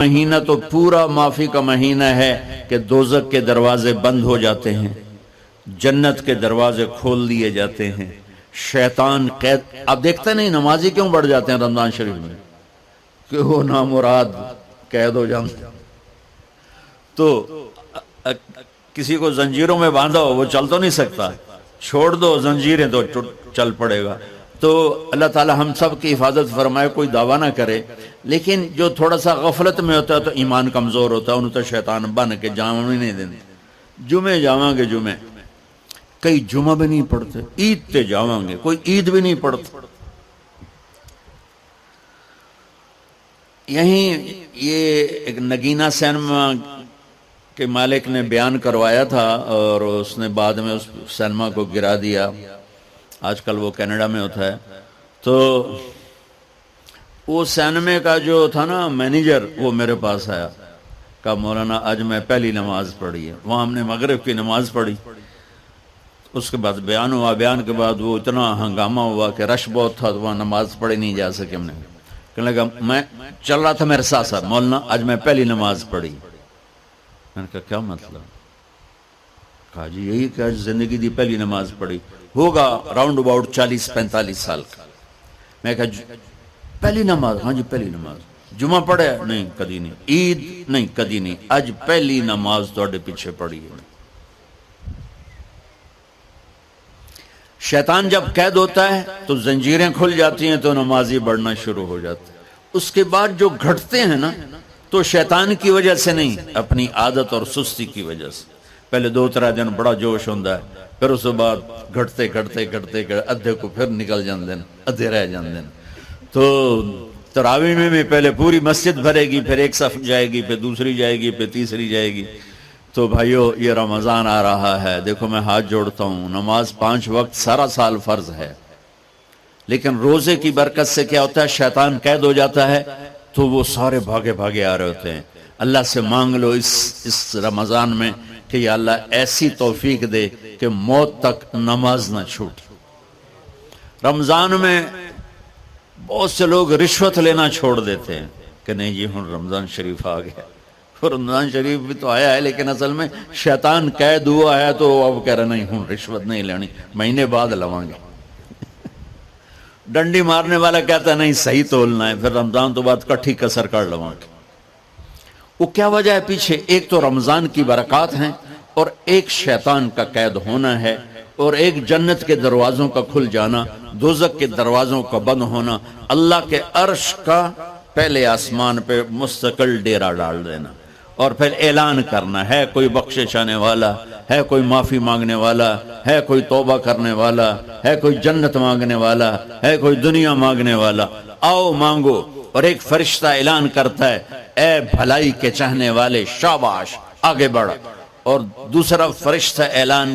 مہینہ تو پورا معافی کا مہینہ ہے کہ دوزخ کے دروازے بند ہو جاتے ہیں، جنت کے دروازے کھول دیے جاتے ہیں، شیطان قید. آپ دیکھتے نہیں نمازی کیوں بڑھ جاتے ہیں رمضان شریف میں؟ کہ وہ نامراد قید ہو جاتے ہیں. تو کسی کو زنجیروں میں باندھا ہو وہ چل تو نہیں سکتا، چھوڑ دو زنجیریں تو چل پڑے گا. تو اللہ تعالی ہم سب کی حفاظت فرمائے، کوئی دعویٰ نہ کرے. لیکن جو تھوڑا سا غفلت میں ہوتا ہے تو ایمان کمزور ہوتا ہے، انہوں تو شیطان بن کے جامع نہیں دینے. جمعے جاواں گے، جمعے کئی جمعہ بھی نہیں پڑھتے، عید تے جاواں گے، کوئی عید بھی نہیں پڑھتے. یہیں یہ ایک نگینہ سینما کے مالک نے بیان کروایا تھا اور اس نے بعد میں اس سینما کو گرا دیا. آج کل وہ کینیڈا میں ہوتا ہے. تو وہ سینمے کا جو تھا نا مینیجر، وہ میرے پاس آیا، کہا مولانا آج میں پہلی نماز پڑھی ہے. وہاں ہم نے مغرب کی نماز پڑھی، اس کے بعد بیان ہوا. بیان کے بعد وہ اتنا ہنگامہ ہوا کہ رش بہت تھا، تو وہاں نماز پڑھی نہیں جا سکے. ہم نے کہنے لگا میں چل رہا تھا میرے ساتھ ساتھ، مولانا آج میں پہلی نماز پڑھی. میں نے کہا کیا مطلب؟ کہا جی یہی کہ آج زندگی دی پہلی نماز پڑھی. ہوگا راؤنڈ اباؤٹ 40-45 سال کا. میں کہا پہلی نماز؟ ہاں جی پہلی نماز. جمعہ پڑھے؟ نہیں کدی نہیں. عید؟ نہیں کدی نہیں. آج پہلی نماز توڑے پیچھے پڑھی ہے. شیطان جب قید ہوتا ہے تو زنجیریں کھل جاتی ہیں تو نمازی بڑھنا شروع ہو جاتے ہیں. اس کے بعد جو گھٹتے ہیں نا تو شیطان کی وجہ سے نہیں، اپنی عادت اور سستی کی وجہ سے. پہلے 2-3 دن بڑا جوش ہوندہ ہے، پھر اس کے بعد گھٹتے ادھے کو پھر نکل جاندے ہیں، ادھے رہ جاندے ہیں. تو تراویح میں پہلے پوری مسجد بھرے گی، پھر ایک صف جائے گی، پھر دوسری جائے گی، پھر تیسری جائے گی. تو بھائیو یہ رمضان آ رہا ہے، دیکھو میں ہاتھ جوڑتا ہوں، نماز 5 وقت سارا سال فرض ہے، لیکن روزے کی برکت سے کیا ہوتا ہے؟ شیطان قید ہو جاتا ہے تو وہ سارے بھاگے آ رہے ہوتے ہیں. اللہ سے مانگ لو اس رمضان میں کہ یا اللہ ایسی توفیق دے کہ موت تک نماز نہ چھوٹ. رمضان میں بہت سے لوگ رشوت لینا چھوڑ دیتے ہیں کہ نہیں جی ہن رمضان شریف آ گیا. رمضان شریف بھی تو آیا ہے، لیکن اصل میں شیطان قید ہوا ہے تو اب کہہ رہے نہیں ہن رشوت نہیں لینی، مہینے بعد لواں گے. ڈنڈی مارنے والا کہتا ہے نہیں صحیح تولنا ہے، پھر رمضان تو بعد کٹھی کسر کر لواں گے. وہ کیا وجہ ہے پیچھے؟ ایک تو رمضان کی برکات ہیں، اور ایک شیطان کا قید ہونا ہے، اور ایک جنت کے دروازوں کا کھل جانا، دوزخ کے دروازوں کا بند ہونا، اللہ کے عرش کا پہلے آسمان پہ مستقل ڈیرا ڈال دینا، اور پھر اعلان کرنا ہے کوئی بخشش آنے والا ہے، کوئی معافی مانگنے والا ہے، کوئی توبہ کرنے والا ہے، کوئی جنت مانگنے والا ہے، کوئی دنیا مانگنے والا، آؤ مانگو. اور ایک فرشتہ اعلان کرتا ہے اے بھلائی کے چاہنے والے شاباش آگے بڑھ، اور دوسرا فرشتہ اعلان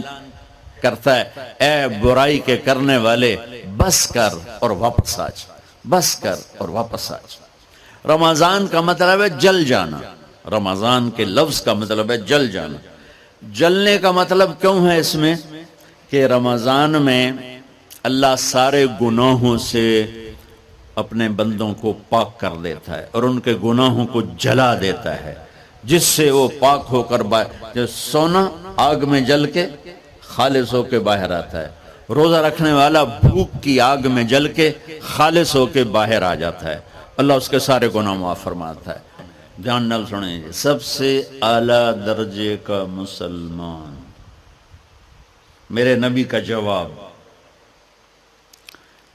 کرتا ہے اے برائی کے کرنے والے بس کر اور واپس آ جا، بس کر اور واپس آ جا. رمضان کا مطلب ہے جل جانا، رمضان کے لفظ کا مطلب ہے جل جانا. جلنے کا مطلب کیوں ہے اس میں؟ کہ رمضان میں اللہ سارے گناہوں سے اپنے بندوں کو پاک کر دیتا ہے اور ان کے گناہوں کو جلا دیتا ہے، جس سے وہ پاک ہو کر جو سونا آگ میں جل کے خالص ہو کے باہر آتا ہے، روزہ رکھنے والا بھوک کی آگ میں جل کے خالص ہو کے باہر آ جاتا ہے، اللہ اس کے سارے گناہ معاف فرماتا ہے. دھیان نال سنیں جی. سب سے اعلیٰ درجے کا مسلمان، میرے نبی کا جواب،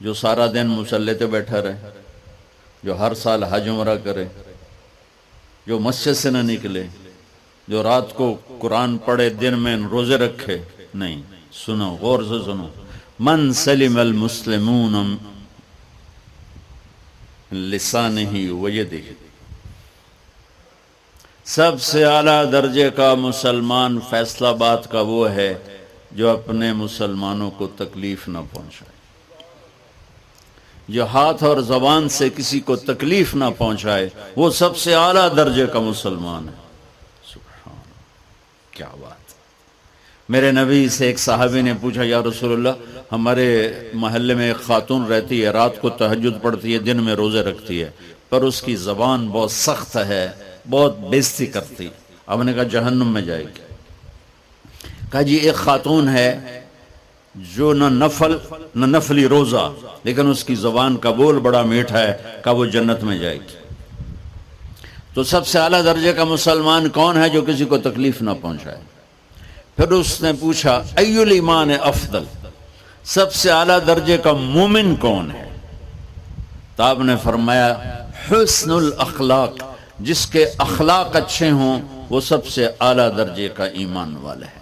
جو سارا دن مصلی پہ بیٹھا رہے، جو ہر سال حج عمرہ کرے، جو مسجد سے نہ نکلے، جو رات کو قرآن پڑھے، دن میں روزے رکھے. نہیں، سنو غور سے سنو. من سلم المسلمون لسانہ ویدہ، سب سے اعلیٰ درجے کا مسلمان فیصلہ بات کا وہ ہے جو اپنے مسلمانوں کو تکلیف نہ پہنچائے، جو ہاتھ اور زبان سے کسی کو تکلیف نہ پہنچائے، وہ سب سے اعلیٰ درجے کا مسلمان ہے. سبحان اللہ، کیا بات. میرے نبی سے ایک صحابی نے پوچھا یا رسول اللہ، ہمارے محلے میں ایک خاتون رہتی ہے، رات کو تہجد پڑھتی ہے، دن میں روزے رکھتی ہے، پر اس کی زبان بہت سخت ہے، بہت بےزتی کرتی. آپ نے کہا جہنم میں جائے گی. کہا جی ایک خاتون ہے جو نہ نفلی روزہ لیکن اس کی زبان کا بول بڑا میٹھا ہے، کہا وہ جنت میں جائے گی. تو سب سے اعلیٰ درجے کا مسلمان کون ہے جو کسی کو تکلیف نہ پہنچائے؟ پھر اس نے پوچھا ای الایمان افضل، سب سے اعلیٰ درجے کا مومن کون ہے؟ تو آپ نے فرمایا حسن الاخلاق، جس کے اخلاق اچھے ہوں وہ سب سے اعلیٰ درجے کا ایمان والا ہے.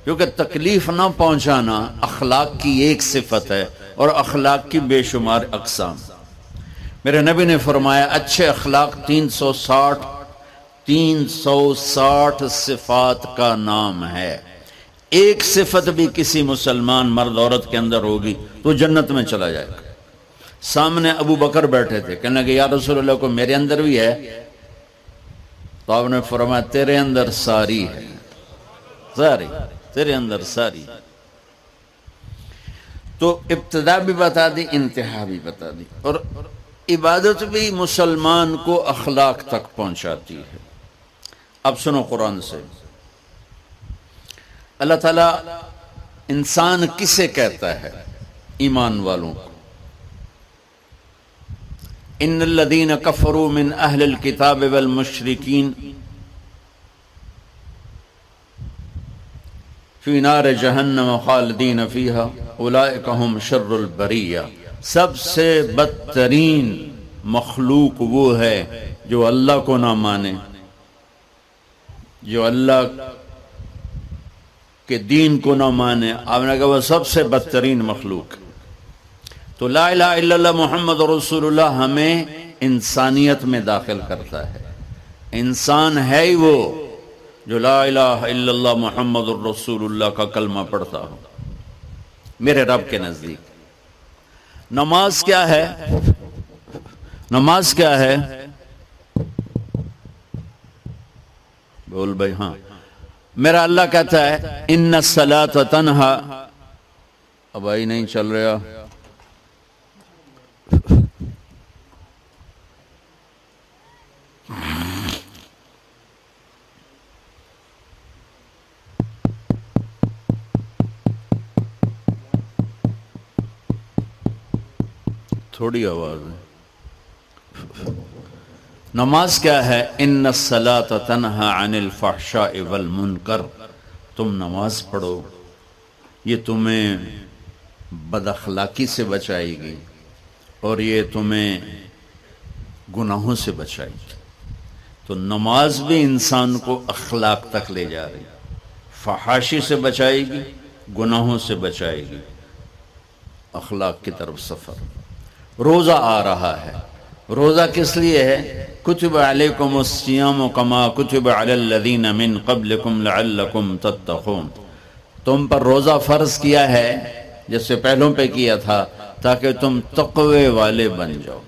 کیونکہ تکلیف نہ پہنچانا اخلاق کی ایک صفت ہے اور اخلاق کی بے شمار اقسام. میرے نبی نے فرمایا اچھے اخلاق 360 صفات کا نام ہے. ایک صفت بھی کسی مسلمان مرد عورت کے اندر ہوگی تو جنت میں چلا جائے گا. سامنے ابو بکر بیٹھے تھے، کہنے لگے یا رسول اللہ کو میرے اندر بھی ہے؟ تو آپ نے فرمایا تیرے اندر ساری ہے، ساری تیرے اندر ساری. تو ابتدا بھی بتا دی، انتہا بھی بتا دی. اور عبادت بھی مسلمان کو اخلاق تک پہنچاتی ہے. اب سنو قرآن سے، اللہ تعالیٰ انسان کسے کہتا ہے؟ ایمان والوں کو. ان الذین کفروا من اہل الکتاب والمشرکین فی نار جہنم خالدین فیہا اولئک ہم شر البریہ. سب سے بدترین مخلوق وہ ہے جو اللہ کو نہ مانے، جو اللہ کہ دین کو نہ مانے. آپ نے کہا وہ سب سے بدترین مخلوق. تو لا الہ الا اللہ محمد رسول اللہ ہمیں انسانیت میں داخل کرتا ہے. انسان ہے ہی وہ جو لا الہ الا اللہ محمد رسول اللہ کا کلمہ پڑھتا ہو میرے رب کے نزدیک. نماز کیا ہے؟ نماز کیا ہے؟ بول بھائی. ہاں، میرا اللہ کہتا ہے ان الصلاۃ تنہا. اب آئی نہیں چل رہا. تھوڑی آواز ہے. نماز کیا ہے؟ ان الصلاۃ تنہا عن الفحشاء والمنکر. تم نماز پڑھو، یہ تمہیں بد اخلاقی سے بچائے گی اور یہ تمہیں گناہوں سے بچائے گی. تو نماز بھی انسان کو اخلاق تک لے جا رہی، فحاشی سے بچائے گی، گناہوں سے بچائے گی، اخلاق کی طرف سفر. روزہ آ رہا ہے. روزہ کس لیے ہے؟ کتب علیکم الصیام کما کتب علی الذین من قبلکم لعلکم تتقون. تم پر روزہ فرض کیا ہے جس سے پہلوں پہ کیا تھا تاکہ تم تقوی والے بن جاؤ.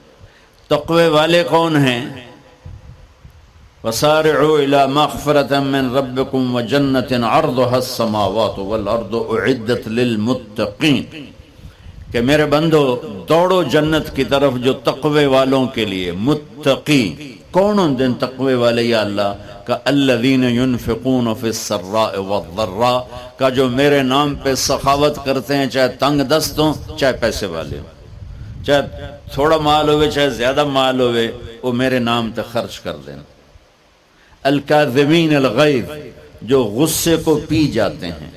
تقوی والے کون ہیں؟ وسارعوا الی مغفرۃ من ربکم وجنۃ عرضها السماوات والارض اعدت للمتقین. کہ میرے بندو دوڑو جنت کی طرف جو تقوی والوں کے لیے. متقی کون ان دن تقوی والے یا اللہ؟ کہ الذین ينفقون فی السراء والضراء، کا جو میرے نام پہ سخاوت کرتے ہیں، چاہے تنگ دست ہوں چاہے پیسے والے ہوں، چاہے تھوڑا مال ہوئے چاہے زیادہ مال ہوئے، وہ میرے نام پہ خرچ کر دیں. الکاظمین الغیظ، جو غصے کو پی جاتے ہیں.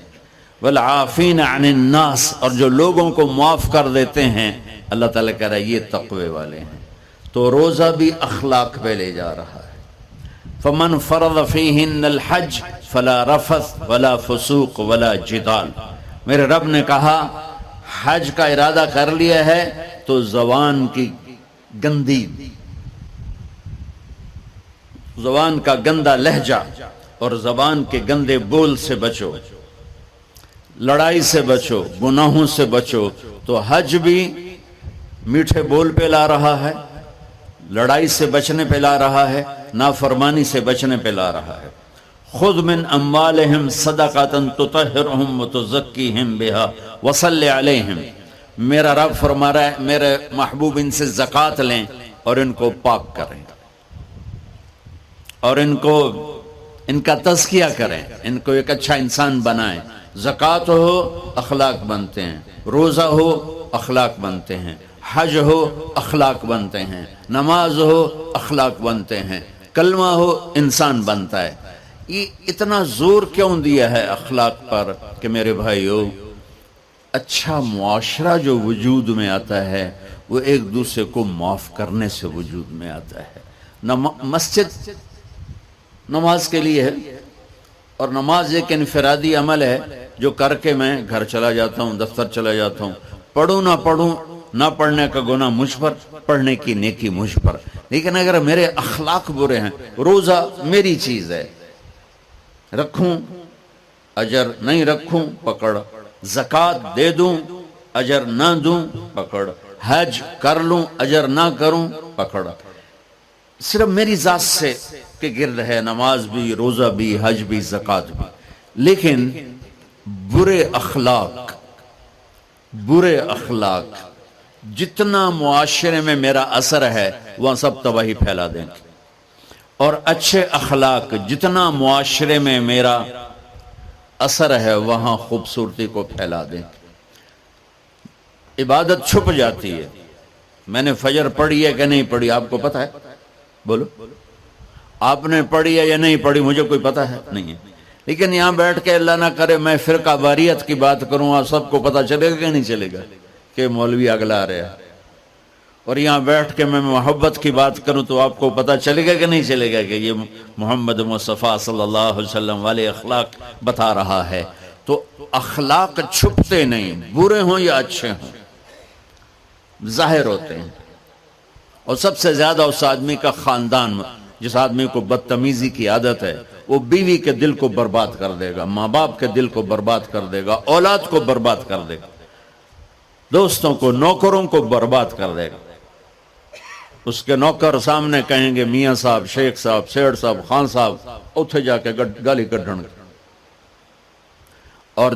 والعافین عن الناس، اور جو لوگوں کو معاف کر دیتے ہیں. اللہ تعالیٰ کہہ رہا ہے یہ تقوی والے ہیں. تو روزہ بھی اخلاق پہ لے جا رہا ہے. فمن فرض فیہن الحج فلا رفث ولا فسوق ولا جدال. میرے رب نے کہا حج کا ارادہ کر لیا ہے تو زبان کی گندی، زبان کا گندا لہجہ اور زبان کے گندے بول سے بچو، لڑائی سے بچو، گناہوں سے بچو. تو حج بھی میٹھے بول پہ لا رہا ہے، لڑائی سے بچنے پہ لا رہا ہے، نافرمانی سے بچنے پہ لا رہا ہے. خذ من اموالہم صدقۃ تطہرہم وتزکیہم بہا وصلی علیہم. میرا رب فرما رہا ہے میرے محبوب ان سے زکوٰۃ لیں اور ان کو پاک کریں. اور ان کا تزکیہ کریں، ان کو ایک اچھا انسان بنائیں۔ زکوٰۃ ہو اخلاق بنتے ہیں، روزہ ہو اخلاق بنتے ہیں، حج ہو اخلاق بنتے ہیں، نماز ہو اخلاق بنتے ہیں، کلمہ ہو انسان بنتا ہے۔ یہ اتنا زور کیوں دیا ہے اخلاق پر کہ میرے بھائیو، اچھا معاشرہ جو وجود میں آتا ہے وہ ایک دوسرے کو معاف کرنے سے وجود میں آتا ہے۔ مسجد نماز کے لیے ہے، اور نماز ایک انفرادی عمل ہے جو کر کے میں گھر چلا جاتا ہوں، دفتر چلا جاتا ہوں، پڑھوں نہ پڑھوں، نہ پڑھنے کا گناہ مجھ پر، پڑھنے کی نیکی مجھ پر۔ لیکن اگر میرے اخلاق برے ہیں، روزہ میری چیز ہے، رکھوں اجر، نہیں رکھوں پکڑ، زکوٰۃ دے دوں اجر نہ دوں پکڑ، حج کر لوں اجر نہ کروں پکڑ۔ صرف میری ذات سے کے گرد ہے نماز بھی، روزہ بھی، حج بھی، زکوٰۃ بھی۔ لیکن برے اخلاق جتنا معاشرے میں میرا اثر ہے وہاں سب تباہی پھیلا دیں گے، اور اچھے اخلاق جتنا معاشرے میں میرا اثر ہے وہاں خوبصورتی کو پھیلا دیں گے۔ عبادت چھپ جاتی ہے۔ میں نے فجر پڑھی ہے کہ نہیں پڑھی آپ کو پتہ ہے؟ بولو، آپ نے پڑھی ہے یا نہیں پڑھی؟ مجھے کوئی پتہ ہے نہیں ہے۔ لیکن یہاں بیٹھ کے اللہ نہ کرے میں فرقہ واریت کی بات کروں، آپ سب کو پتہ چلے گا کہ نہیں چلے گا کہ مولوی اگلا رہے ہیں؟ اور یہاں بیٹھ کے میں محبت کی بات کروں تو آپ کو پتہ چلے گا کہ نہیں چلے گا کہ یہ محمد مصطفیٰ صلی اللہ علیہ وسلم والے اخلاق بتا رہا ہے؟ تو اخلاق چھپتے نہیں، برے ہوں یا اچھے ہوں، ظاہر ہوتے ہیں۔ اور سب سے زیادہ اس آدمی کا خاندان، جس آدمی کو بدتمیزی کی عادت ہے، وہ بیوی کے دل کو برباد کر دے گا، ماں باپ کے دل کو برباد کر دے گا، اولاد کو برباد کر دے گا، دوستوں کو، نوکروں کو برباد کر دے گا۔ اس کے نوکر سامنے کہیں گے میاں صاحب، شیخ صاحب، سیڑ صاحب، خان صاحب، اتھے جا کے گالی کڈھن گے۔ اور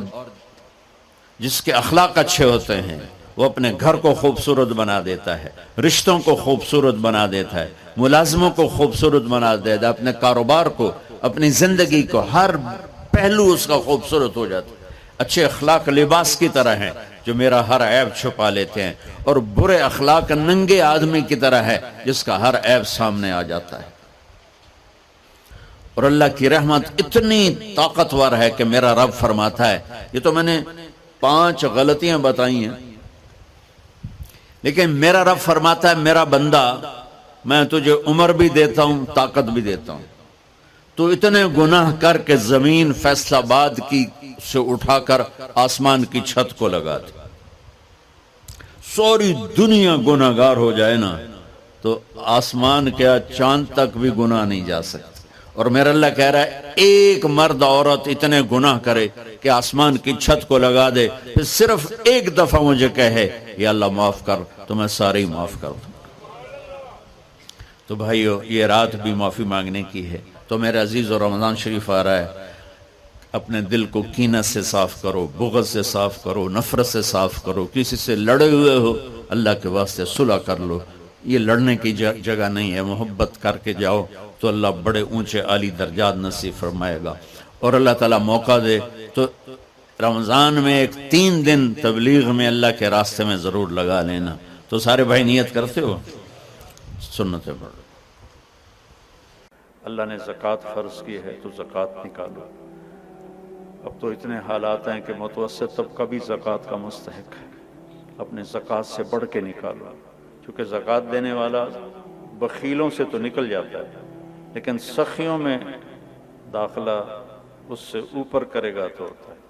جس کے اخلاق اچھے ہوتے ہیں وہ اپنے گھر کو خوبصورت بنا دیتا ہے، رشتوں کو خوبصورت بنا دیتا ہے، ملازموں کو خوبصورت بنا دیتا ہے، اپنے کاروبار کو، اپنی زندگی کو، ہر پہلو اس کا خوبصورت ہو جاتا ہے۔ اچھے اخلاق لباس کی طرح ہیں جو میرا ہر عیب چھپا لیتے ہیں، اور برے اخلاق ننگے آدمی کی طرح ہے جس کا ہر عیب سامنے آ جاتا ہے۔ اور اللہ کی رحمت اتنی طاقتور ہے کہ میرا رب فرماتا ہے، یہ تو میں نے 5 غلطیاں بتائی ہیں، لیکن میرا رب فرماتا ہے میرا بندہ میں تجھے عمر بھی دیتا ہوں، طاقت بھی دیتا ہوں، تو اتنے گناہ کر کے زمین فیصل آباد کی سے اٹھا کر آسمان کی چھت کو لگا دے، ساری دنیا گناہگار ہو جائے نا تو آسمان کیا چاند تک بھی گناہ نہیں جا سکتے۔ اور میرا اللہ کہہ رہا ہے ایک مرد عورت اتنے گناہ کرے کہ آسمان کی چھت کو لگا دے، پھر صرف ایک دفعہ مجھے کہے یا اللہ معاف کر، تو میں سارے ہی معاف کر دوں۔ تو بھائیو، یہ رات بھی معافی مانگنے کی ہے۔ تو میرے عزیز، اور رمضان شریف آ رہا ہے، اپنے دل کو کینہ سے صاف کرو، بغض سے صاف کرو، نفرت سے صاف کرو، کسی سے لڑے ہوئے ہو اللہ کے واسطے صلح کر لو۔ یہ لڑنے کی جگہ نہیں ہے، محبت کر کے جاؤ تو اللہ بڑے اونچے عالی درجات نصیب فرمائے گا۔ اور اللہ تعالیٰ موقع دے تو رمضان میں ایک 3 دن تبلیغ میں اللہ کے راستے میں ضرور لگا لینا۔ تو سارے بھائی نیت کرتے ہو؟ سنتیں پڑھو۔ اللہ نے زکوٰۃ فرض کی ہے تو زکوٰۃ نکالو۔ اب تو اتنے حالات ہیں کہ متوسط طبقہ بھی زکوٰۃ کا مستحق ہے، اپنے زکوٰۃ سے بڑھ کے نکالو، کیونکہ زکوٰۃ دینے والا بخیلوں سے تو نکل جاتا ہے، لیکن سخیوں میں داخلہ اس سے اوپر کرے گا تو ہوتا ہے۔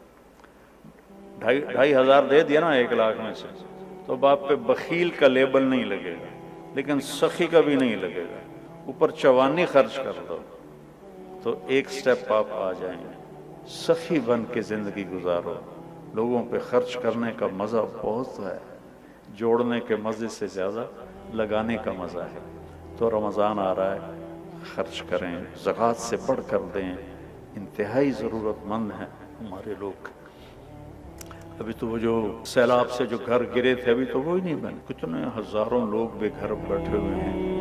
2,500 دے دیا نا 1 لاکھ میں سے، تو اب آپ پہ بخیل کا لیبل نہیں لگے گا، لیکن سخی کا بھی نہیں لگے گا۔ اوپر 54 خرچ کر دو تو ایک سٹیپ آپ آ جائیں گے۔ سخی بن کے زندگی گزارو۔ لوگوں پہ خرچ کرنے کا مزہ بہت ہے، جوڑنے کے مزے سے زیادہ لگانے کا مزہ ہے۔ تو رمضان آ رہا ہے، خرچ کریں، زکوٰۃ سے بڑھ کر دیں۔ انتہائی ضرورت مند ہیں ہمارے لوگ۔ ابھی تو وہ جو سیلاب سے جو گھر گرے تھے ابھی تو وہ ہی نہیں بنے، کتنے ہزاروں لوگ بے گھر بیٹھے ہوئے ہیں۔